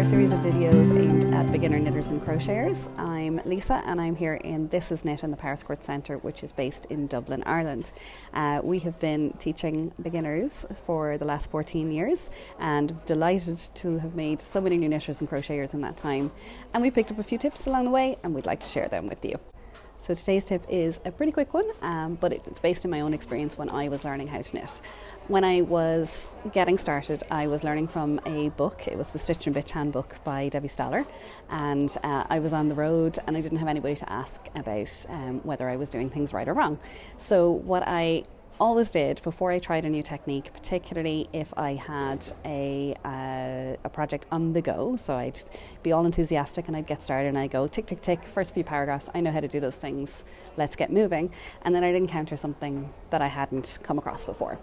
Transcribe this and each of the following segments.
a series of videos aimed at beginner knitters and crocheters. I'm Lisa and I'm here in This Is Knit in the Powerscourt Centre, which is based in Dublin, Ireland. We have been teaching beginners for the last 14 years and delighted to have made so many new knitters and crocheters in that time. And we picked up a few tips along the way and we'd like to share them with you. So today's tip is a pretty quick one, but it's based on my own experience when I was learning how to knit. When I was getting started, I was learning from a book. It was the Stitch and Bitch Handbook by Debbie Staller, and I was on the road and I didn't have anybody to ask about whether I was doing things right or wrong. So what I always did before I tried a new technique, particularly if I had a project on the go, so I'd be all enthusiastic and I'd get started and I'd go tick, tick, tick, first few paragraphs, I know how to do those things, let's get moving. And then I'd encounter something that I hadn't come across before.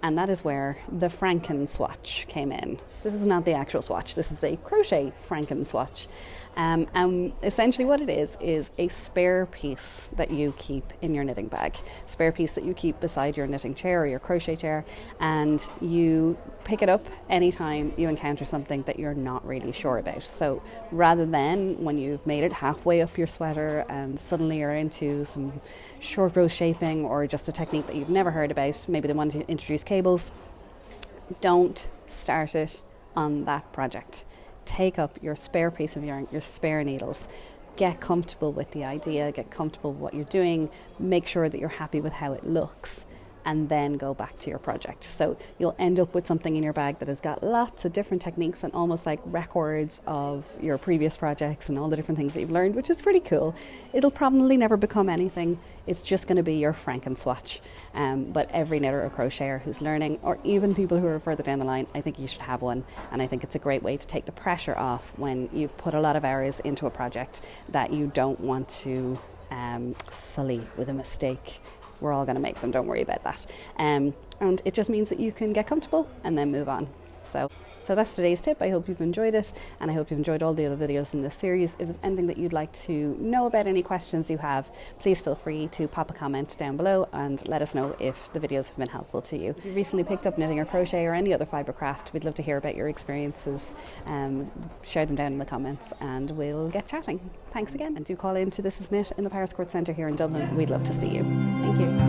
And that is where the Frankenswatch came in. This is not the actual swatch, this is a crochet Frankenswatch. And essentially what it is a spare piece that you keep in your knitting bag. Spare piece that you keep beside your knitting chair or your crochet chair, and you pick it up anytime you encounter something that you're not really sure about. So rather than when you've made it halfway up your sweater and suddenly you're into some short row shaping or just a technique that you've never heard about, maybe they want to introduce cables, don't start it on that project. Take up your spare piece of yarn, your spare needles, get comfortable with the idea, get comfortable with what you're doing, make sure that you're happy with how it looks, and then go back to your project. So you'll end up with something in your bag that has got lots of different techniques and almost like records of your previous projects and all the different things that you've learned, which is pretty cool. It'll probably never become anything. It's just going to be your Frankenswatch. But every knitter or crocheter who's learning, or even people who are further down the line, I think you should have one. And I think it's a great way to take the pressure off when you've put a lot of hours into a project that you don't want to sully with a mistake. We're all going to make them, don't worry about that. And it just means that you can get comfortable and then move on. So that's today's tip. I hope you've enjoyed it, and I hope you've enjoyed all the other videos in this series. If there's anything that you'd like to know about, any questions you have, please feel free to pop a comment down below and let us know if the videos have been helpful to you. If you recently picked up knitting or crochet or any other fibre craft, we'd love to hear about your experiences. Share them down in the comments and we'll get chatting. Thanks again, and do call in to This Is Knit in the Powerscourt Centre here in Dublin. We'd love to see you. Thank you.